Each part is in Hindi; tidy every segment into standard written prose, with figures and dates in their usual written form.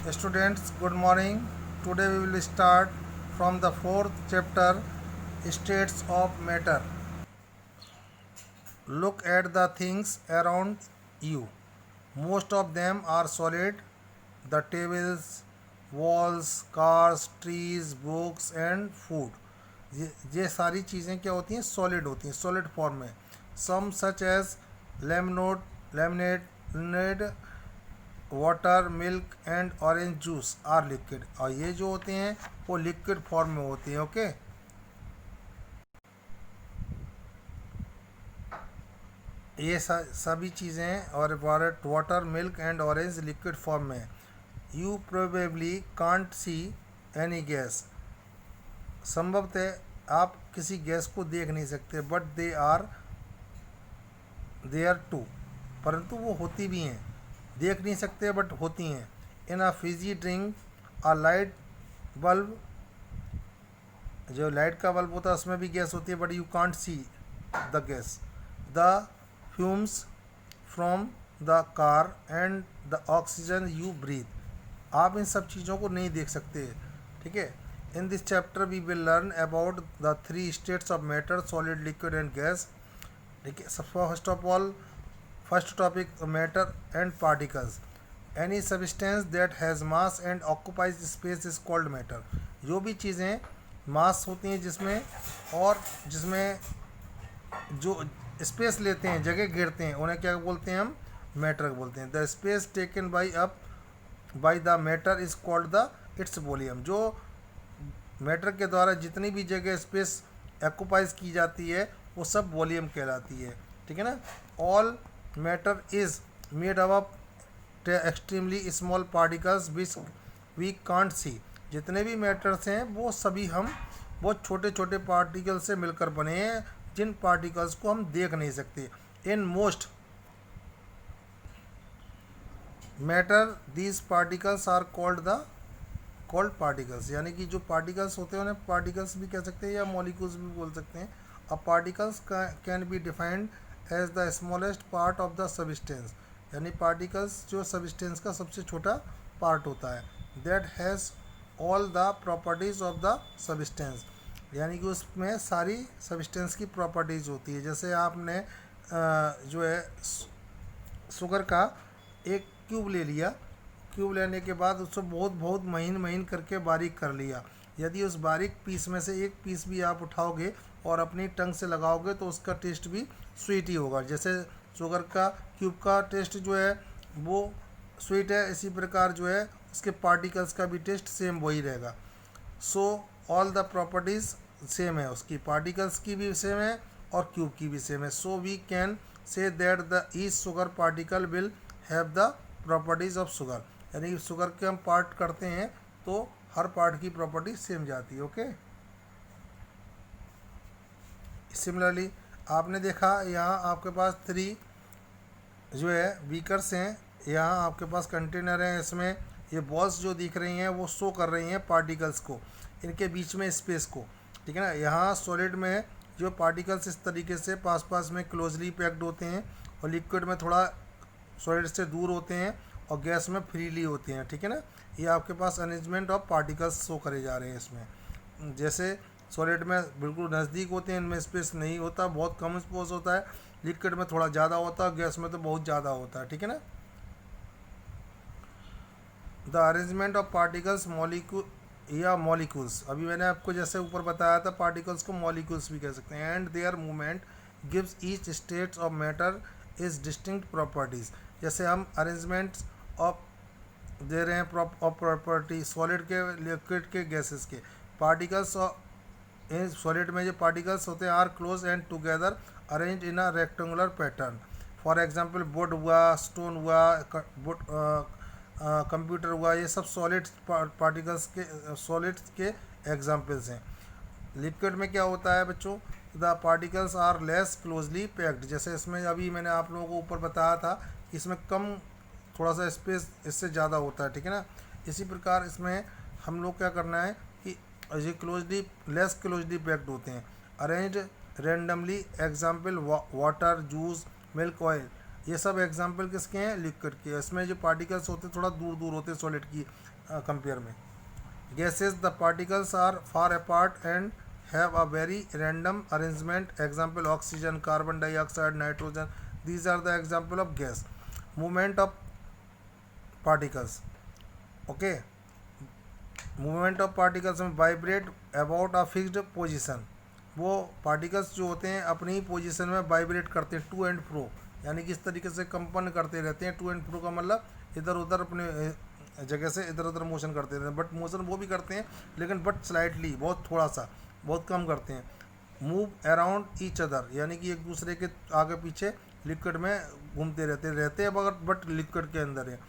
Students, good morning. Today we will start from the fourth chapter, States of Matter. Look at the things around you. Most of them are solid. The tables, walls, cars, trees, books and food. ये सारी चीज़ें क्या होती हैं? सॉलिड होती हैं, सॉलिड फॉर्म में. Some such as lemonade, water, milk and orange juice are liquid. और ये जो होते हैं वो लिक्विड फॉर्म में होते हैं. ओके, ये सभी चीज़ें और water, milk and orange liquid form में. You probably can't see any gas. संभवतः आप किसी गैस को देख नहीं सकते. But they are there too. परंतु वो होती भी हैं. देख नहीं सकते बट होती हैं. In a fizzy drink a light bulb, जो लाइट का बल्ब होता है उसमें भी गैस होती है but you can't see the gas. The fumes from the car and the oxygen you breathe. आप इन सब चीज़ों को नहीं देख सकते. ठीक है. In this chapter we will learn about the three states of matter, solid, liquid and gas. ठीक है. First of all, first topic, matter and particles. Any substance that has mass and occupies space is called matter. जो भी चीज़ें मास होती हैं जिसमें और जिसमें जो स्पेस लेते हैं, जगह घेरते हैं, उन्हें क्या बोलते हैं? हम मैटर बोलते हैं. The space taken by the matter is called the its volume. जो मैटर के द्वारा जितनी भी जगह स्पेस एक्यूपाइज की जाती है वो सब वॉल्यूम कहलाती है. ठीक है ना. All matter is made up extremely small particles which we can't see. जितने भी मैटर्स हैं वो सभी हम बहुत छोटे छोटे पार्टिकल से मिलकर बने हैं, जिन पार्टिकल्स को हम देख नहीं सकते. In most matter these particles are called particles. यानी कि जो पार्टिकल्स होते हैं उन्हें पार्टिकल्स भी कह सकते हैं या मॉलिक्यूल्स भी बोल सकते हैं. A particles can be defined as the smallest part of the substance. यानी पार्टिकल्स जो सबस्टेंस का सबसे छोटा पार्ट होता है. That has all the properties of the substance. यानी कि उसमें सारी सबस्टेंस की प्रॉपर्टीज़ होती है. जैसे आपने जो है शुगर का एक क्यूब ले लिया. क्यूब लेने के बाद उसको बहुत बहुत महीन महीन करके बारीक कर लिया. यदि उस बारीक पीस में से एक पीस भी आप उठाओगे और अपनी टंग से लगाओगे तो उसका टेस्ट भी स्वीट ही होगा. जैसे शुगर का क्यूब का टेस्ट जो है वो स्वीट है, इसी प्रकार जो है उसके पार्टिकल्स का भी टेस्ट सेम वही रहेगा. So all the properties same है, उसकी पार्टिकल्स की भी सेम है और क्यूब की भी सेम है. So we can say that the each sugar particle will have the properties of sugar. यानी शुगर के हम पार्ट करते हैं तो हर पार्ट की प्रॉपर्टी सेम जाती है. ओके. सिमिलरली आपने देखा यहाँ आपके पास थ्री जो है बीकर्स हैं. यहाँ आपके पास कंटेनर हैं. इसमें ये बॉल्स जो दिख रही हैं वो शो कर रही हैं पार्टिकल्स को, इनके बीच में स्पेस को. ठीक है ना. यहाँ सॉलिड में जो पार्टिकल्स इस तरीके से पास पास में क्लोजली पैक्ड होते हैं और लिक्विड में थोड़ा सॉलिड से दूर होते हैं और गैस में फ्रीली होते हैं. ठीक है ना. ये आपके पास अरेंजमेंट ऑफ पार्टिकल्स शो करे जा रहे हैं इसमें. जैसे सॉलिड में बिल्कुल नज़दीक होते हैं, इनमें स्पेस नहीं होता, बहुत कम स्पेस होता है. लिक्विड में थोड़ा ज़्यादा होता है, गैस में तो बहुत ज़्यादा होता है. ठीक है ना. The arrangement of particles molecules. अभी मैंने आपको जैसे ऊपर बताया था पार्टिकल्स को मॉलिक्यूल्स भी कह सकते हैं. And their movement gives each states of matter is distinct properties. जैसे हम अरेंजमेंट्स ऑफ दे रहे हैं ऑफ प्रॉपर्टी सॉलिड के, लिक्विड के, गैसेस के. पार्टिकल्स इन सॉलिड में जो पार्टिकल्स होते हैं are close and together arrange in a rectangular pattern. For example wood हुआ, स्टोन हुआ, कंप्यूटर हुआ, ये सब सॉलिड पार्टिकल्स के, सॉलिड्स के एग्जांपल्स हैं. लिक्विड में क्या होता है बच्चों? The particles are less closely packed. जैसे इसमें अभी मैंने आप लोगों को ऊपर बताया था कि इसमें कम, थोड़ा सा स्पेस इससे ज़्यादा होता है. ठीक है ना. इसी प्रकार इसमें हम लोग क्या करना है कि ये क्लोजली लेस क्लोजली पैक्ड होते हैं. Arrange randomly. Example water, juice, milk, oil. ये सब एग्जाम्पल किसके हैं, लिक्विड के। इसमें जो पार्टिकल्स होते हैं थोड़ा दूर दूर होते हैं सॉलिड की कंपेयर में। Gases the particles are far apart and have a very random arrangement, example oxygen, carbon dioxide, nitrogen, these are the example of gas. Movement of particles, okay, movement of particles में vibrate about a fixed position, वो पार्टिकल्स जो होते हैं अपनी ही पोजीशन में वाइब्रेट करते हैं टू एंड फ्रो, यानी कि इस तरीके से कंपन करते रहते हैं। टू एंड फ्रो का मतलब इधर उधर अपने जगह से इधर उधर मोशन करते रहते हैं, बट मोशन वो भी करते हैं लेकिन बट स्लाइटली, बहुत थोड़ा सा, बहुत कम करते हैं। मूव अराउंड ईच अदर, यानी कि एक दूसरे के आगे पीछे लिक्विड में घूमते रहते हैं मगर बट लिक्विड के अंदर है।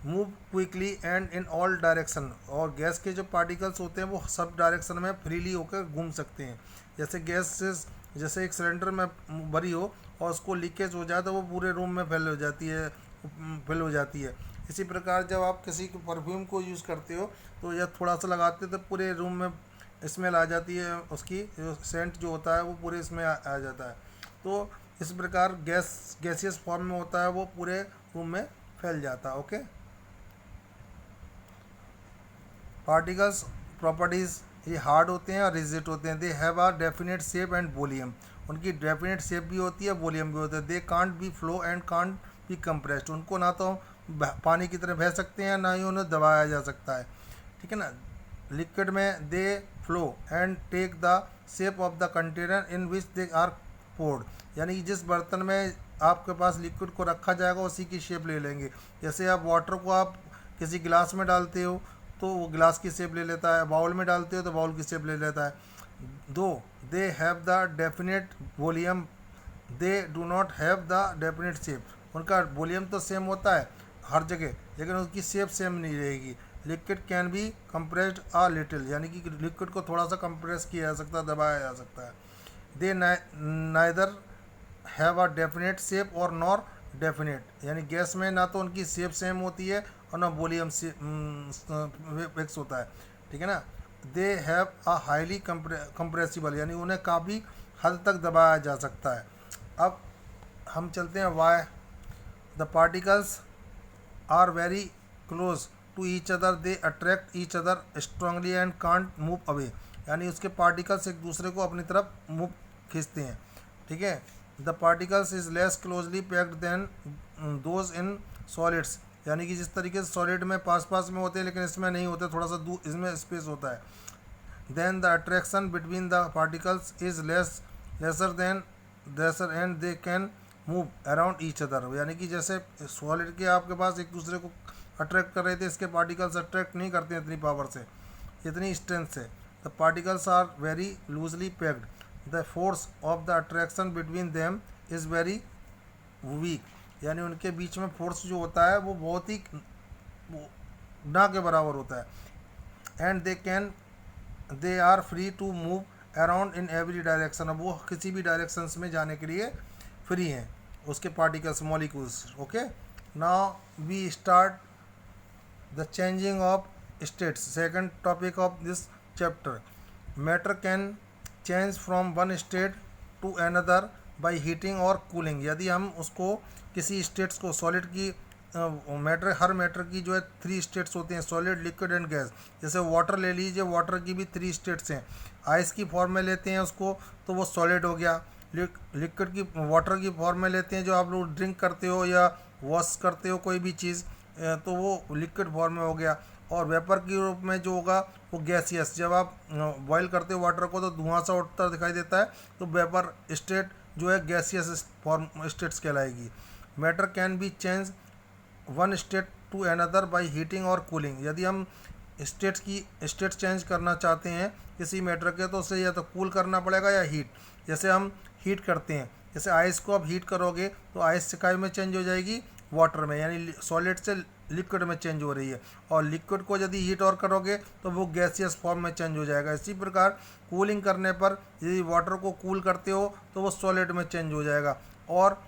Move quickly and in all direction, और गैस के जो पार्टिकल्स होते हैं वो सब डायरेक्शन में फ्रीली होकर घूम सकते हैं। जैसे गैस से, जैसे एक सिलेंडर में भरी हो और उसको लीकेज हो जाए तो वो पूरे रूम में फैल हो जाती है। इसी प्रकार जब आप किसी परफ्यूम को यूज़ करते हो तो या थोड़ा सा लगाते हो तो पूरे रूम में स्मेल आ जाती है, उसकी जो सेंट जो होता है वो पूरे इसमें आ जाता है। तो इस प्रकार गैसियस फॉर्म में होता है, वो पूरे रूम में फैल जाता है। ओके, पार्टिकल्स प्रॉपर्टीज़, ये हार्ड होते हैं और रिजिड होते हैं। They have a definite shape and volume, उनकी डेफिनेट शेप भी होती है, वॉल्यूम भी होता है। They can't be flow and can't be compressed, उनको ना तो पानी की तरह बह सकते हैं ना ही उन्हें दबाया जा सकता है, ठीक है ना। लिक्विड में they flow and take the shape of the container in which they are poured, यानी कि जिस बर्तन में आपके पास लिक्विड को रखा जाएगा उसी की शेप ले लेंगे। जैसे आप वाटर को आप किसी गिलास में डालते हो तो वो गिलास की शेप ले लेता है, बाउल में डालते हो तो बाउल की शेप ले लेता है। दो they have the definite volume, they do not have the definite shape, उनका वॉल्यूम तो सेम होता है हर जगह लेकिन उसकी शेप सेम नहीं रहेगी। Liquid can be compressed a little, यानी कि लिक्विड को थोड़ा सा कंप्रेस किया जा सकता है, दबाया जा सकता है। They neither have a definite shape और नॉर डेफिनेट, यानी गैस में ना तो उनकी शेप सेम होती है और ना वॉल्यूम से फिक्स होता है, ठीक है ना। They have a highly compressible, यानी उन्हें काफ़ी हद तक दबाया जा सकता है। अब हम चलते हैं why the particles are very close to each other, they attract each other strongly and can't move away, यानी उसके पार्टिकल्स एक दूसरे को अपनी तरफ मूव खींचते हैं, ठीक है। The particles is less closely packed than those in solids, यानी कि जिस तरीके से सॉलिड में पास पास में होते हैं लेकिन इसमें नहीं होते, थोड़ा सा दूर इसमें स्पेस होता है। Then the attraction between the particles is lesser and they can move around each other, यानी कि जैसे सॉलिड के आपके पास एक दूसरे को अट्रैक्ट कर रहे थे, इसके पार्टिकल्स अट्रैक्ट नहीं करते हैं इतनी पावर से, इतनी स्ट्रेंथ से। The particles are very loosely packed, the force of the attraction between them is very weak, यानी उनके बीच में फोर्स जो होता है वो बहुत ही ना के बराबर होता है। And they are free to move around in every direction, अब वो किसी भी डायरेक्शंस में जाने के लिए फ्री हैं उसके particles, molecules. Okay, now we start the changing of states, second topic of this chapter. Matter can change from one state to another by heating और कूलिंग, यदि हम उसको किसी स्टेट्स को सॉलिड की हर मैटर की जो है 3 स्टेट्स होते हैं, सॉलिड, लिक्विड एंड गैस। जैसे वाटर ले लीजिए, वाटर की भी 3 स्टेट्स हैं। आइस की फॉर्म में लेते हैं उसको तो वो सॉलिड हो गया। लिक्विड की वाटर की फॉर्म में लेते हैं, जो आप लोग ड्रिंक करते हो या वॉश करते हो कोई भी चीज़, तो वो लिक्विड फॉर्म में हो गया। और वेपर के रूप में जो होगा वो गैसियस, जब आप बॉयल करते हो वाटर को तो धुआं सा उठता दिखाई देता है, तो वेपर स्टेट जो है गैसियस फॉर्म स्टेट्स कहलाएगी। Matter can be change one state to another by heating और कूलिंग, यदि हम स्टेट चेंज करना चाहते हैं किसी मैटर के तो उसे या तो कूल करना पड़ेगा या हीट। जैसे हम हीट करते हैं, जैसे आइस को आप हीट करोगे तो आइस सिकाई में चेंज हो जाएगी वाटर में, यानी सॉलिड से लिक्विड में चेंज हो रही है। और लिक्विड को यदि हीट और करोगे तो वो गैसियस फॉर्म में चेंज हो जाएगा। इसी प्रकार कूलिंग करने पर यदि वाटर को कूल करते हो तो वो सॉलिड में चेंज हो जाएगा, और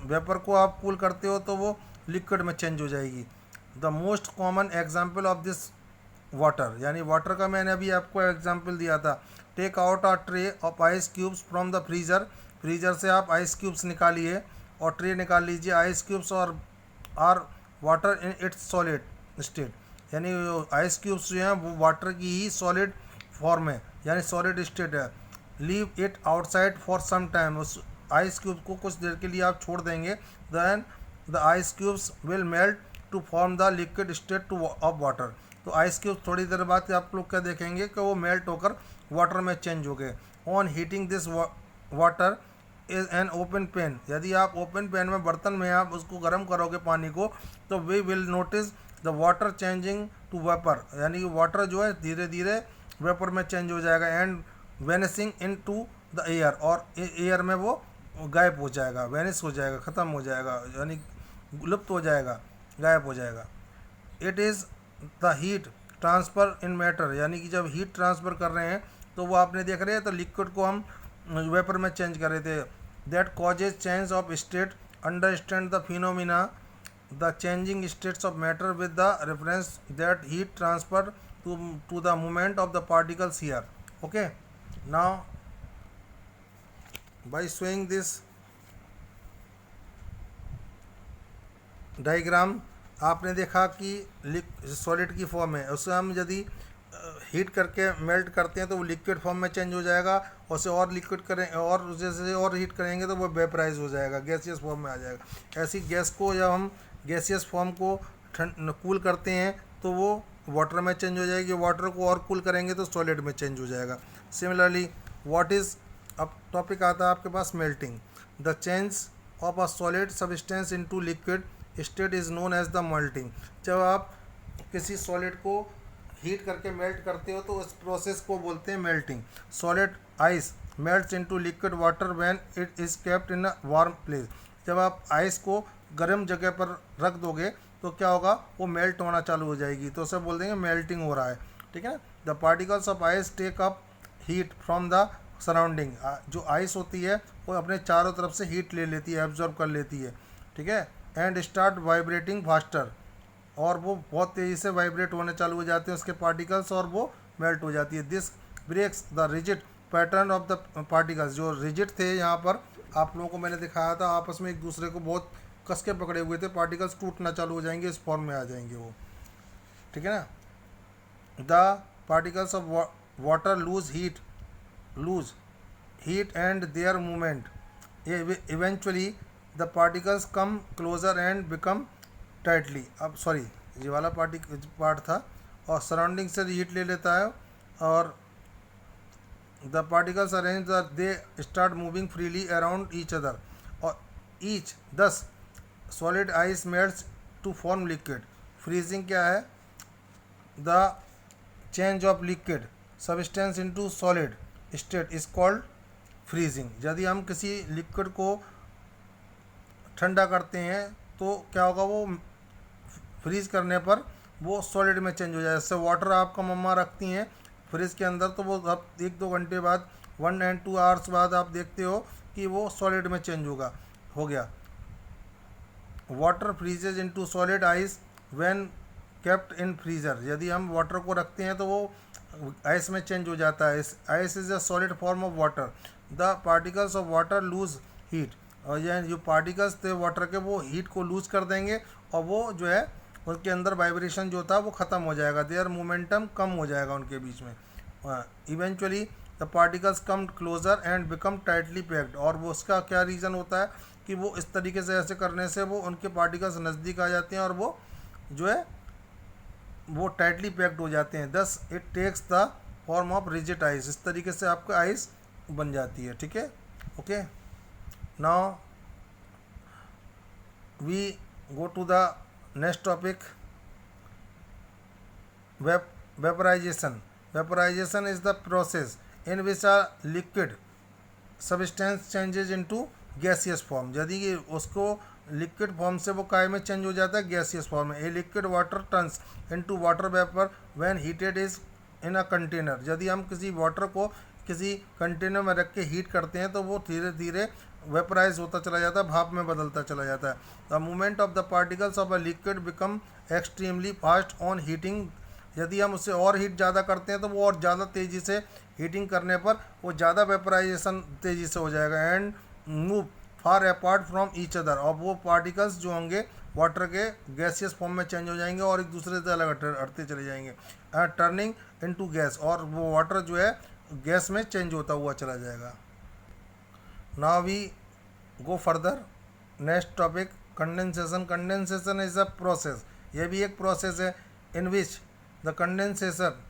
वेपर को आप कूल करते हो तो वो लिक्विड में चेंज हो जाएगी। The most common example of this water, यानी वाटर का मैंने अभी आपको एग्जाम्पल दिया था। Take out a tray of ice cubes from the freezer, freezer से आप आइस क्यूब्स निकालिए और ट्रे निकाल लीजिए, आइस क्यूब्स और are water in its solid state, यानी आइस क्यूब्स जो हैं वो वाटर की ही सॉलिड फॉर्म है, यानी सॉलिड स्टेट है। Leave it outside for some time, उस आइस क्यूब को कुछ देर के लिए आप छोड़ देंगे, then the ice cubes will melt to form the liquid state to of water. तो आइस क्यूब थोड़ी देर बाद आप लोग क्या देखेंगे कि वो मेल्ट होकर वाटर में चेंज हो गए। On heating this water is an open pan, यदि आप ओपन पेन में बर्तन में आप उसको गर्म करोगे पानी को, तो we will notice the water changing to vapour, यानी कि वाटर जो है धीरे धीरे वेपर में चेंज हो जाएगा, and vanishing into the air, और एयर में वो गायब हो जाएगा, वेनिस हो जाएगा, ख़त्म हो जाएगा, यानी लुप्त हो जाएगा, गायब हो जाएगा। It is the heat transfer in matter, यानी कि जब हीट ट्रांसफ़र कर रहे हैं तो वो आपने देख रहे हैं, तो लिक्विड को हम वेपर में चेंज कर रहे थे। That causes change of state, understand the phenomena the changing states of matter with the reference that heat transfer to the movement of the particles here. Okay, now by showing this diagram आपने देखा कि सॉलिड की फॉर्म है, उसे हम यदि हीट करके मेल्ट करते हैं तो वो लिक्विड फॉर्म में चेंज हो जाएगा, और उसे और लिक्विड करें और जैसे और हीट करेंगे तो वो वेपराइज हो जाएगा, गैसियस फॉर्म में आ जाएगा। ऐसी गैस को जब हम गैसियस फॉर्म को कूल करते हैं तो वो वाटर में चेंज हो जाएगी, वाटर को और कूल करेंगे तो सॉलिड में चेंज हो जाएगा। सिमिलरली व्हाट इज़, अब टॉपिक आता है आपके पास melting. The change of a solid substance into liquid state is known as the melting. जब आप किसी सॉलिड को हीट करके मेल्ट करते हो तो उस प्रोसेस को बोलते हैं melting. Solid ice melts into liquid water when it is kept in a warm place. जब आप आइस को गर्म जगह पर रख दोगे तो क्या होगा, वो मेल्ट होना चालू हो जाएगी, तो उसे बोल देंगे मेल्टिंग हो रहा है, ठीक है। The particles of ice take up heat from the surrounding, जो आइस होती है वो अपने चारों तरफ से हीट ले लेती है, एब्जॉर्ब कर लेती है, ठीक है। एंड स्टार्ट वाइब्रेटिंग फास्टर, और वो बहुत तेज़ी से वाइब्रेट होने चालू हो जाते हैं उसके पार्टिकल्स, और वो मेल्ट हो जाती है। This breaks the rigid pattern of the particles, जो रिजिड थे यहाँ पर आप लोगों को मैंने दिखाया था, आपस में एक दूसरे को बहुत कस के पकड़े हुए थे, पार्टिकल्स टूटना चालू हो जाएंगे, इस फॉर्म में आ जाएंगे वो, ठीक है ना। The particles of water lose heat and their movement, eventually the particles come closer and become tightly. अब सॉरी, ये वाला पार्ट था, और सराउंडिंग से हीट ले लेता है, और the particles arrange they start moving freely around each other, और each thus solid ice melts to form liquid. Freezing क्या है, the change of liquid substance into solid state is called freezing. यदि हम किसी लिक्विड को ठंडा करते हैं तो क्या होगा, वो फ्रीज करने पर वो सॉलिड में चेंज हो जाए। जैसे वाटर आपका मम्मा रखती हैं फ्रिज के अंदर, तो वो अब 1-2 घंटे बाद 1 and 2 आवर्स बाद आप देखते हो कि वो सॉलिड में चेंज हो गया। Water फ्रीजेज into solid ice when kept in freezer, यदि हम वाटर को रखते हैं तो वो आइस में चेंज हो जाता है। Ice is a solid form of water. The particles of water lose heat, और यह जो पार्टिकल्स थे वाटर के वो हीट को लूज कर देंगे, और वो जो है उनके अंदर वाइब्रेशन जो था वो ख़त्म हो जाएगा, देयर मोमेंटम कम हो जाएगा उनके बीच में। Eventually the particles come closer and become tightly packed, और वो उसका क्या रीज़न होता है कि वो इस तरीके से ऐसे करने से वो उनके पार्टिकल्स नज़दीक आ जाते हैं, और वो जो है वो टाइटली पैक्ड हो जाते हैं। Thus it takes the form of rigid ice, इस तरीके से आपका आइस बन जाती है, ठीक है। Okay, now we go to the next topic, vaporization. Vaporization is the process in which a liquid substance changes into gaseous form। यदि कि उसको लिक्विड फॉर्म से वो काय में चेंज हो जाता है, गैसियस फॉर्म में। A liquid water turns into water vapour when heated is in a container. यदि हम किसी वाटर को किसी कंटेनर में रख के हीट करते हैं तो वो धीरे धीरे वेपराइज होता चला जाता है, भाप में बदलता चला जाता है। The movement of the particles of a liquid become extremely fast on heating. यदि हम उससे और हीट ज़्यादा करते हैं तो वो और ज़्यादा तेज़ी से हीटिंग करने पर वो ज़्यादा वेपराइजेशन तेज़ी से हो जाएगा। And move far apart from each other, और वो पार्टिकल्स जो होंगे वाटर के गैसियस फॉर्म में चेंज हो जाएंगे और एक दूसरे से अलग हटते चले जाएंगे, टर्निंग इनटू गैस, और वो वाटर जो है गैस में चेंज होता हुआ चला जाएगा। Now we go further, next topic condensation. Condensation is a process, ये भी एक प्रोसेस है in which the condensation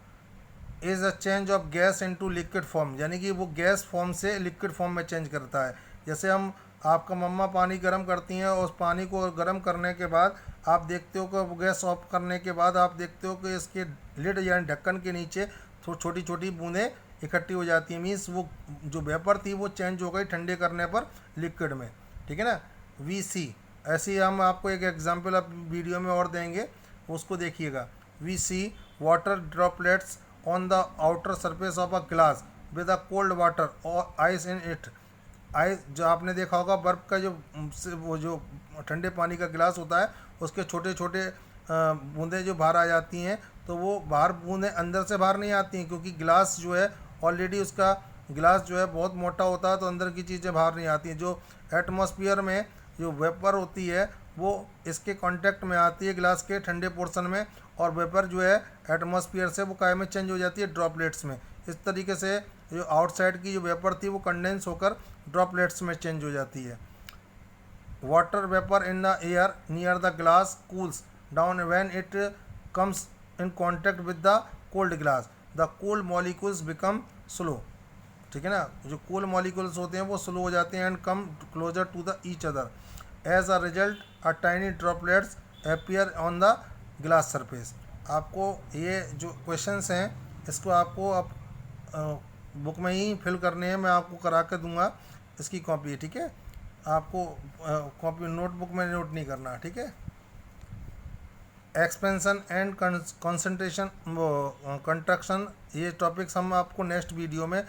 is a change of gas into liquid form, यानी कि वो गैस फॉर्म से लिक्विड फॉर्म में चेंज करता है। जैसे हम आपका मम्मा पानी गर्म करती हैं और उस पानी को गर्म करने के बाद आप देखते हो कि गैस ऑफ करने के बाद आप देखते हो कि इसके लिड यानी ढक्कन के नीचे छोटी छोटी बूंदें इकट्ठी हो जाती हैं, मीन्स वो जो वेपर थी वो चेंज हो गई ठंडे करने पर लिक्विड में, ठीक है ना। वी सी, ऐसे ही हम आपको एक एग्जांपल अब वीडियो में और देंगे, उसको देखिएगा। We see water droplets on the outer surface of a glass with a cold water और आइस इन इट। आइस, जो आपने देखा होगा बर्फ़ का वो जो ठंडे पानी का गिलास होता है उसके छोटे छोटे बूंदें जो बाहर आ जाती हैं, तो वो बाहर बूंदें अंदर से बाहर नहीं आती हैं, क्योंकि गिलास जो है ऑलरेडी उसका गिलास जो है बहुत मोटा होता है, तो अंदर की चीज़ें बाहर नहीं आती हैं। जो एटमॉस्फेयर में जो वेपर होती है वो इसके कांटेक्ट में आती है गिलास के ठंडे पोर्शन में, और वेपर जो है एटमॉस्फेयर से वो काय में चेंज हो जाती है ड्रॉपलेट्स में। इस तरीके से जो आउटसाइड की जो वेपर थी वो कंडेंस होकर ड्रॉपलेट्स में चेंज हो जाती है। Water vapour in the air near the glass cools down when it comes in contact with the cold glass, the cold molecules become slow, ठीक है ना। जो कोल्ड मॉलिक्यूल्स होते हैं वो स्लो हो जाते हैं and come closer to the each other, as a result a tiny droplets appear on the glass surface. आपको ये जो क्वेश्चंस हैं इसको आपको अब बुक में ही फिल करने हैं, मैं आपको करा के दूंगा, इसकी कॉपी है, ठीक है। आपको कॉपी नोटबुक में नोट नहीं करना, ठीक है। एक्सपेंशन एंड कंसंट्रेशन वो कंट्रक्शन, ये टॉपिक्स हम आपको नेक्स्ट वीडियो में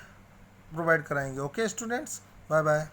प्रोवाइड कराएंगे। Okay students, bye bye.